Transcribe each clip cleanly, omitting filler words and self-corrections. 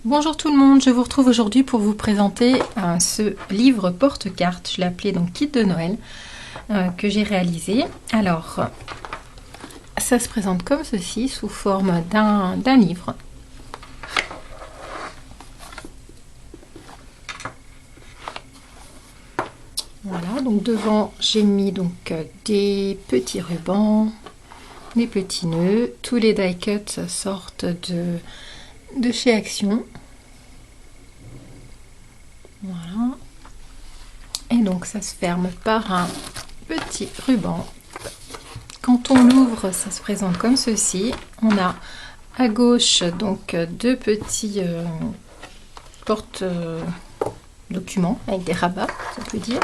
Bonjour tout le monde, je vous retrouve aujourd'hui pour vous présenter ce livre porte-carte, je l'ai appelé donc Kit de Noël, que j'ai réalisé. Alors, ça se présente comme ceci, sous forme d'un livre. Voilà, donc devant j'ai mis donc des petits rubans, des petits nœuds, tous les die cuts sortent de chez Action. Voilà. Et donc ça se ferme par un petit ruban. Quand on l'ouvre, ça se présente comme ceci. On a à gauche donc deux petits porte-documents avec des rabats, on peut dire.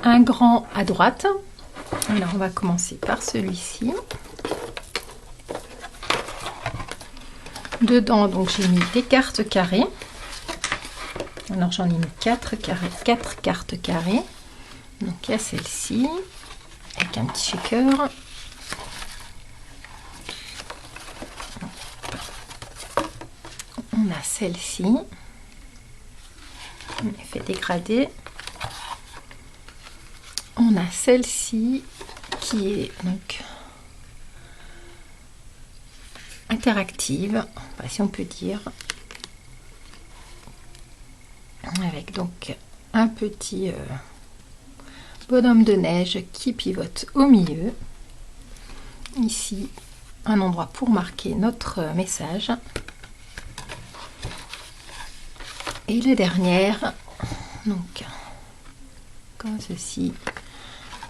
Un grand à droite. Alors on va commencer par celui-ci. Dedans donc j'ai mis des cartes carrées. Alors j'en ai mis 4 cartes carrées. Donc il y a celle-ci avec un petit shaker. On a celle-ci, effet dégradé. On a celle-ci qui est donc interactive, si on peut dire, avec donc un petit bonhomme de neige qui pivote au milieu. Ici, un endroit pour marquer notre message. Et la dernière, donc comme ceci,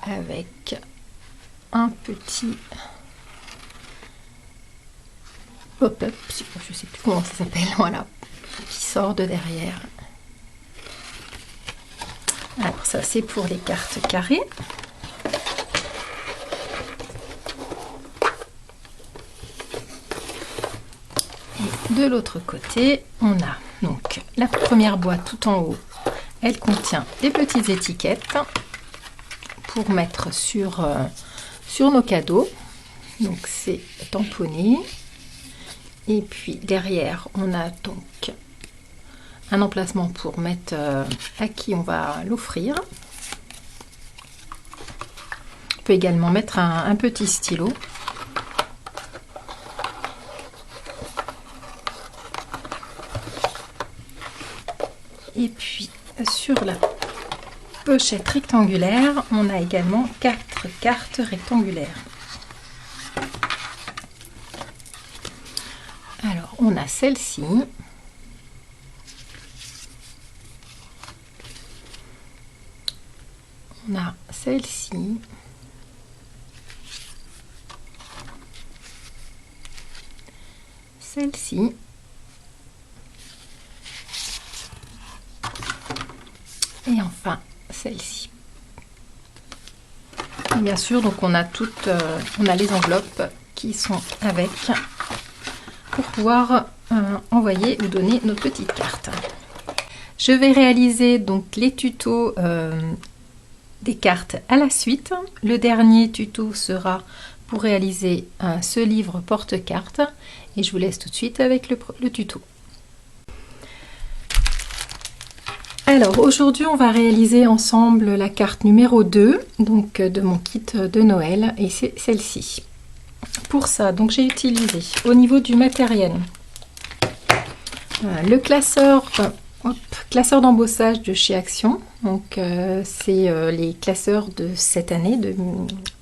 avec un petit pop-up, je sais plus comment ça s'appelle, voilà, qui sort de derrière. Alors ça c'est pour les cartes carrées. Et de l'autre côté, on a donc la première boîte tout en haut. Elle contient des petites étiquettes pour mettre sur nos cadeaux. Donc c'est tamponné. Et puis derrière, on a donc un emplacement pour mettre à qui on va l'offrir. On peut également mettre un petit stylo. Et puis sur la pochette rectangulaire, on a également 4 cartes rectangulaires. Alors on a celle-ci. On a celle-ci. Celle-ci. Et enfin celle-ci. Bien sûr, donc on a on a les enveloppes qui sont avec pour pouvoir envoyer ou donner nos petites cartes. Je vais réaliser donc les tutos des cartes à la suite. Le dernier tuto sera pour réaliser ce livre porte-carte et je vous laisse tout de suite avec le tuto. Alors aujourd'hui on va réaliser ensemble la carte numéro 2 donc de mon kit de Noël et c'est celle-ci. Pour ça donc j'ai utilisé au niveau du matériel le classeur d'embossage de chez Action. Donc c'est les classeurs de cette année de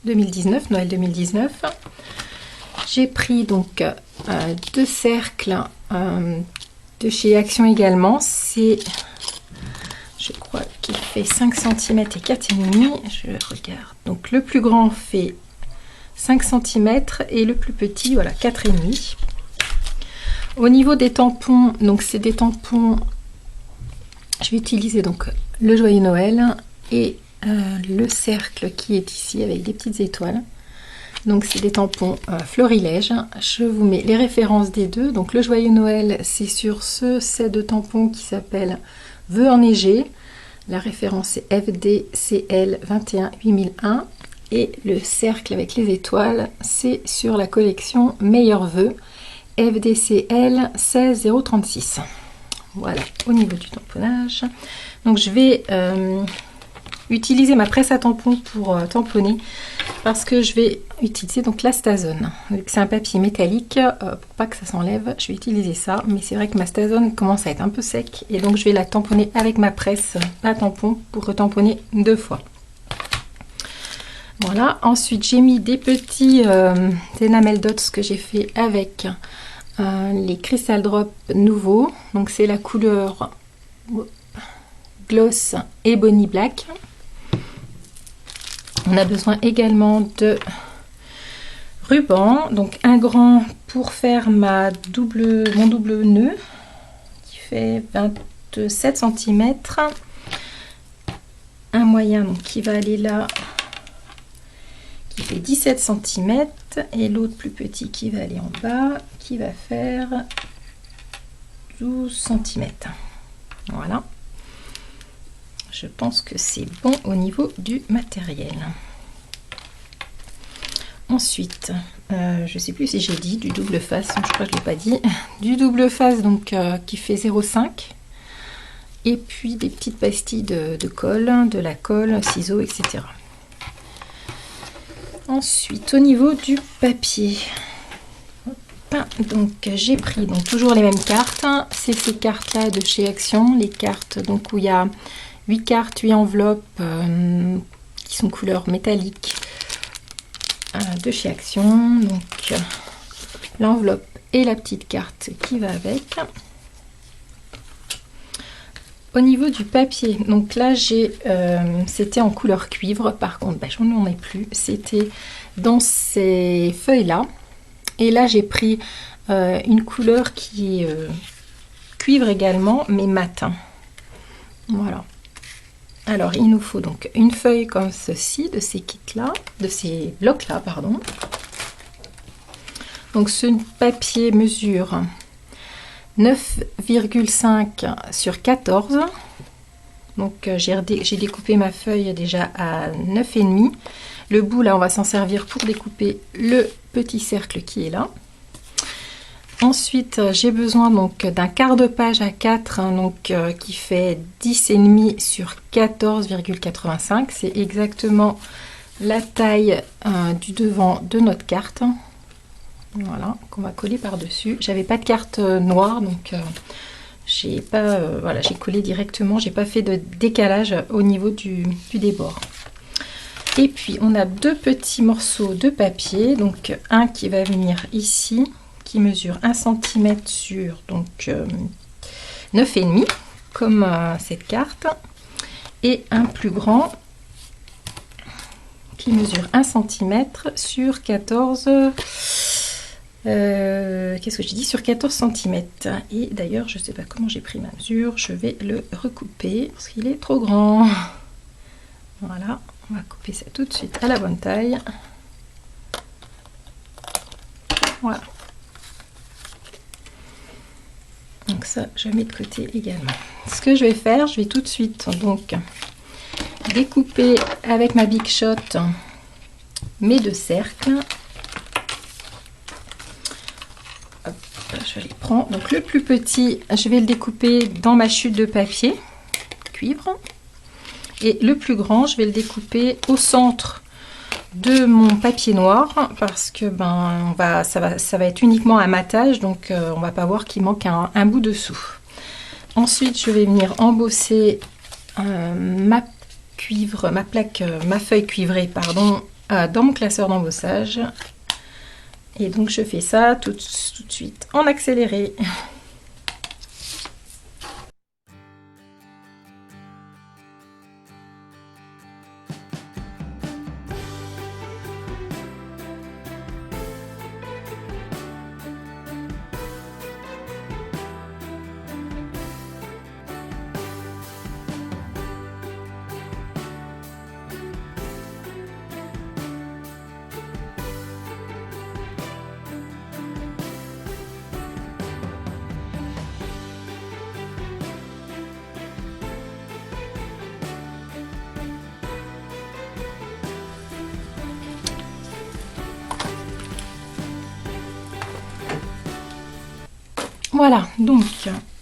2019, Noël 2019. J'ai pris donc 2 cercles de chez Action également. C'est, je crois qu'il fait 5 cm et 4,5. Je regarde. Donc le plus grand fait 5 cm et le plus petit, voilà, 4,5. Au niveau des tampons, donc c'est des tampons, je vais utiliser donc le joyeux Noël et le cercle qui est ici avec des petites étoiles. Donc c'est des tampons Florilège. Je vous mets les références des deux. Donc le joyeux Noël, c'est sur ce set de tampons qui s'appelle Vœux enneigés. La référence est FDCL 218001 et le cercle avec les étoiles, c'est sur la collection Meilleurs Vœux FDCL 16036. Voilà, au niveau du tamponnage. Donc je vais utiliser ma presse à tampon pour tamponner parce que je vais utiliser donc la Stazone. Vu que c'est un papier métallique, pour pas que ça s'enlève, je vais utiliser ça. Mais c'est vrai que ma Stazone commence à être un peu sec et donc je vais la tamponner avec ma presse à tampon pour retamponner 2 fois. Voilà, ensuite j'ai mis des petits enamel dots que j'ai fait avec les Crystal Drop nouveaux. Donc c'est la couleur Gloss Ebony Black. On a besoin également de ruban, donc un grand pour faire mon double nœud qui fait 27 cm. Un moyen donc, qui va aller là, qui fait 17 cm, et l'autre plus petit qui va aller en bas, qui va faire 12 cm. Voilà. Je pense que c'est bon au niveau du matériel. Ensuite, je ne sais plus si j'ai dit du double face, je crois que je ne l'ai pas dit. Du double face donc qui fait 0,5. Et puis des petites pastilles de colle, de la colle, ciseaux, etc. Ensuite, au niveau du papier, donc j'ai pris donc toujours les mêmes cartes. C'est ces cartes là de chez Action, les cartes donc où il y a 8 cartes, 8 enveloppes qui sont couleur métallique de chez Action. Donc l'enveloppe et la petite carte qui va avec. Au niveau du papier, donc là c'était en couleur cuivre, par contre je n'en ai plus, c'était dans ces feuilles là, et là j'ai pris une couleur qui est cuivre également, mais matin. Voilà. Alors il nous faut donc une feuille comme ceci, de ces kits là, de ces blocs là, pardon. Donc ce papier mesure 9,5 sur 14. Donc j'ai découpé ma feuille déjà à 9,5. Le bout là on va s'en servir pour découper le petit cercle qui est là. Ensuite j'ai besoin donc d'un quart de page à 4 donc qui fait 10,5 sur 14,85. C'est exactement la taille du devant de notre carte. Voilà, qu'on va coller par dessus. J'avais pas de carte noire, donc j'ai pas voilà, j'ai collé directement, j'ai pas fait de décalage au niveau du débord. Et puis on a deux petits morceaux de papier, donc un qui va venir ici, qui mesure 1 cm sur donc 9,5 comme cette carte, et un plus grand qui mesure 1 cm sur 14. Qu'est-ce que j'ai dit, sur 14 cm. Et d'ailleurs je sais pas comment j'ai pris ma mesure, je vais le recouper parce qu'il est trop grand. Voilà, on va couper ça tout de suite à la bonne taille. Voilà, donc ça je mets de côté également. Ce que je vais faire, je vais tout de suite donc découper avec ma Big Shot mes deux cercles. Je les prends, donc le plus petit je vais le découper dans ma chute de papier cuivre, et le plus grand je vais le découper au centre de mon papier noir, parce que ça va être uniquement un matage, donc on va pas voir qu'il manque un bout dessous. Ensuite je vais venir embosser ma feuille cuivrée pardon, dans mon classeur d'embossage. Et donc je fais ça tout de suite en accéléré. Voilà, donc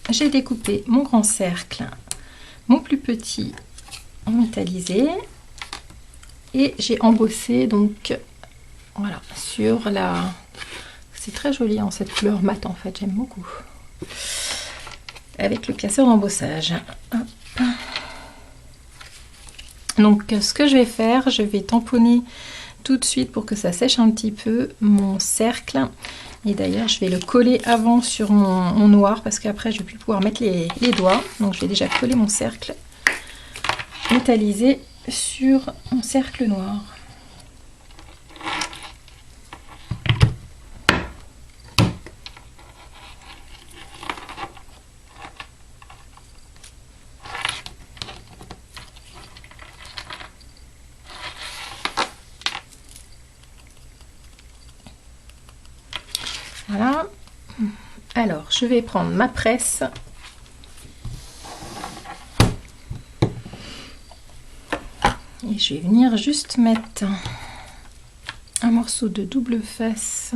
j'ai découpé mon grand cercle, mon plus petit en métallisé et j'ai embossé donc voilà sur la... C'est très joli en cette couleur mat en fait, j'aime beaucoup. Avec le classeur d'embossage. Donc ce que je vais faire, je vais tamponner tout de suite pour que ça sèche un petit peu mon cercle. Et d'ailleurs je vais le coller avant sur mon noir parce qu'après je vais plus pouvoir mettre les doigts. Donc je vais déjà coller mon cercle métallisé sur mon cercle noir. Voilà. Alors, je vais prendre ma presse. Et je vais venir juste mettre un morceau de double face.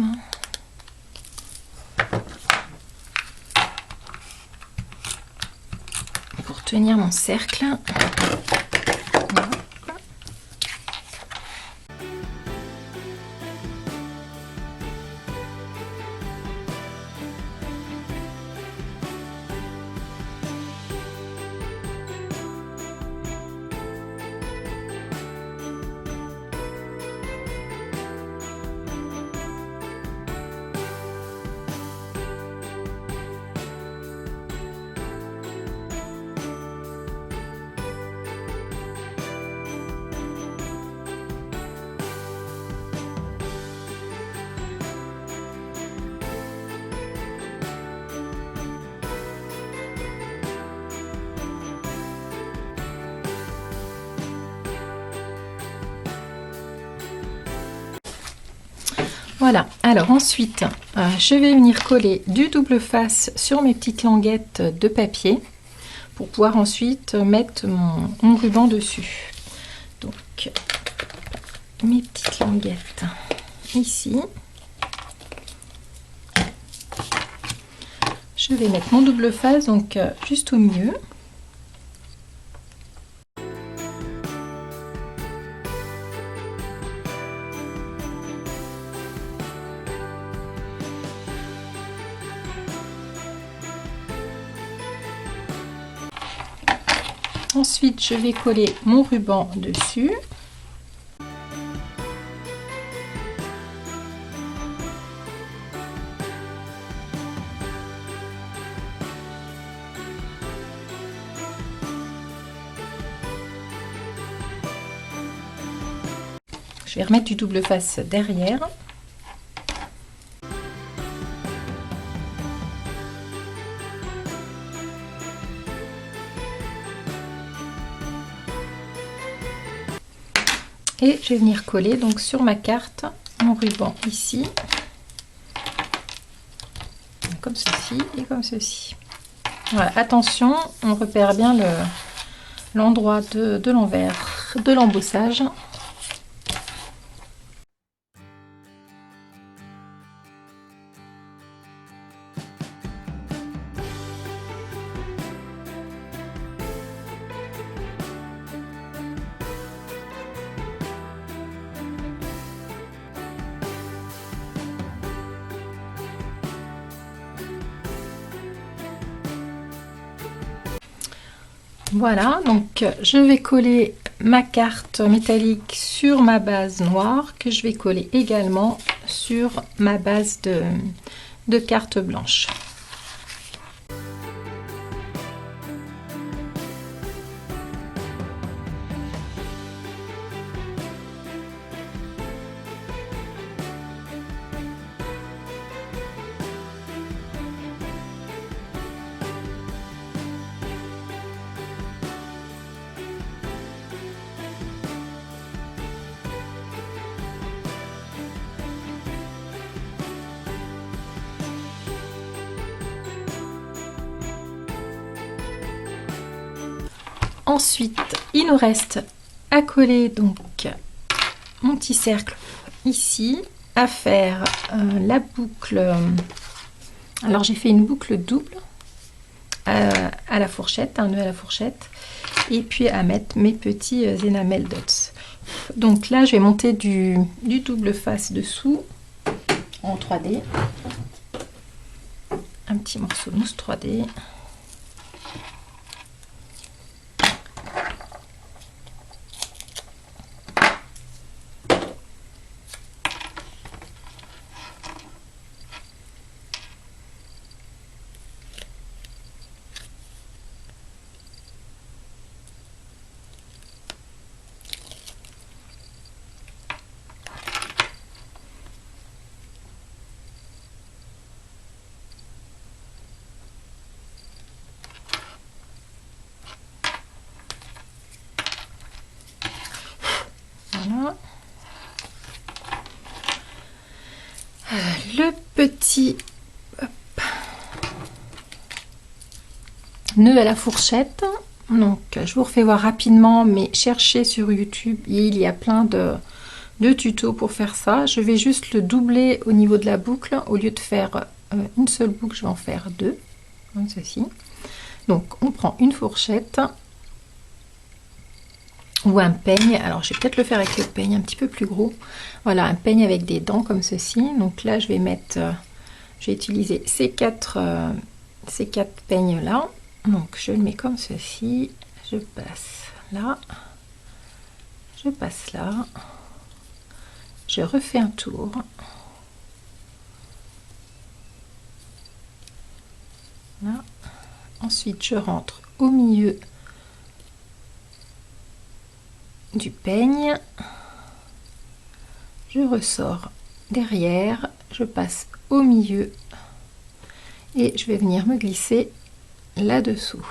Pour tenir mon cercle. Voilà, alors ensuite, je vais venir coller du double face sur mes petites languettes de papier pour pouvoir ensuite mettre mon ruban dessus. Donc, mes petites languettes ici. Je vais mettre mon double face donc juste au milieu. Ensuite, je vais coller mon ruban dessus. Je vais remettre du double face derrière. Et je vais venir coller donc sur ma carte mon ruban ici, comme ceci et comme ceci. Voilà, attention, on repère bien l'endroit de l'envers de l'embossage. Voilà, donc je vais coller ma carte métallique sur ma base noire que je vais coller également sur ma base de carte blanche. Ensuite, il nous reste à coller donc mon petit cercle ici, à faire la boucle Alors j'ai fait une boucle double à la fourchette, un nœud à la fourchette, et puis à mettre mes petits enamel dots. Donc là je vais monter du double face dessous en 3D, un petit morceau de mousse 3D. Voilà. Le petit nœud à la fourchette. Donc je vous refais voir rapidement, mais cherchez sur YouTube, il y a plein de tutos pour faire ça. Je vais juste le doubler au niveau de la boucle. Au lieu de faire une seule boucle, je vais en faire deux, comme ceci. Donc on prend une fourchette ou un peigne. Alors je vais peut-être le faire avec le peigne un petit peu plus gros. Voilà, un peigne avec des dents comme ceci. Donc là je vais mettre, je vais utiliser ces quatre peignes là. Donc je le mets comme ceci, je passe là, je passe là, je refais un tour. Là. Ensuite je rentre au milieu du peigne, je ressors derrière, je passe au milieu et je vais venir me glisser là-dessous.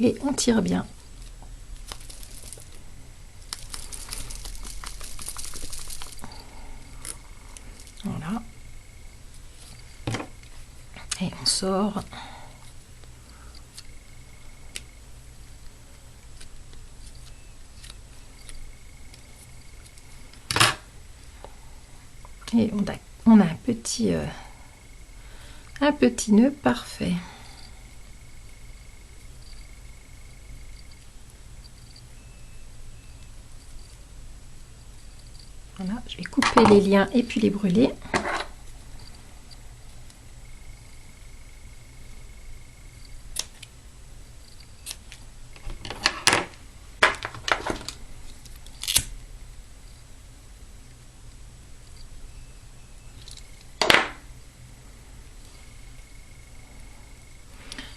Et on tire bien. Voilà. Et on sort. Et on a un petit nœud parfait. Voilà, je vais couper les liens et puis les brûler.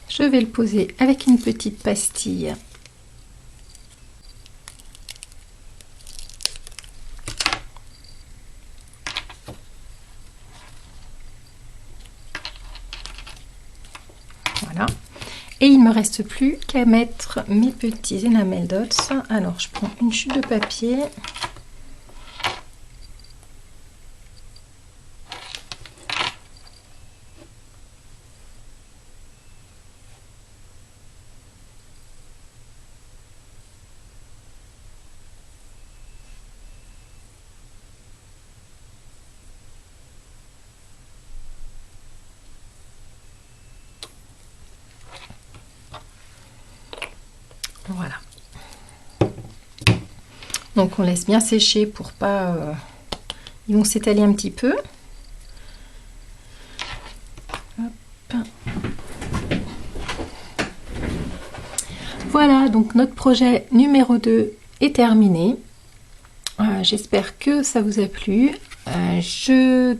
Je vais le poser avec une petite pastille. Voilà. Et il ne me reste plus qu'à mettre mes petits enamel dots. Alors je prends une chute de papier. Voilà. Donc on laisse bien sécher pour pas... ils vont s'étaler un petit peu. Hop. Voilà, donc notre projet numéro 2 est terminé. J'espère que ça vous a plu.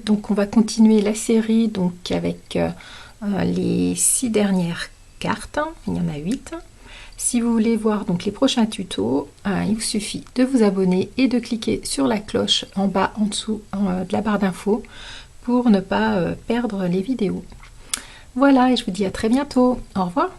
Donc on va continuer la série donc avec les 6 dernières cartes. Il y en a 8. Si vous voulez voir donc les prochains tutos, il vous suffit de vous abonner et de cliquer sur la cloche en bas, en dessous de la barre d'infos pour ne pas perdre les vidéos. Voilà, et je vous dis à très bientôt. Au revoir.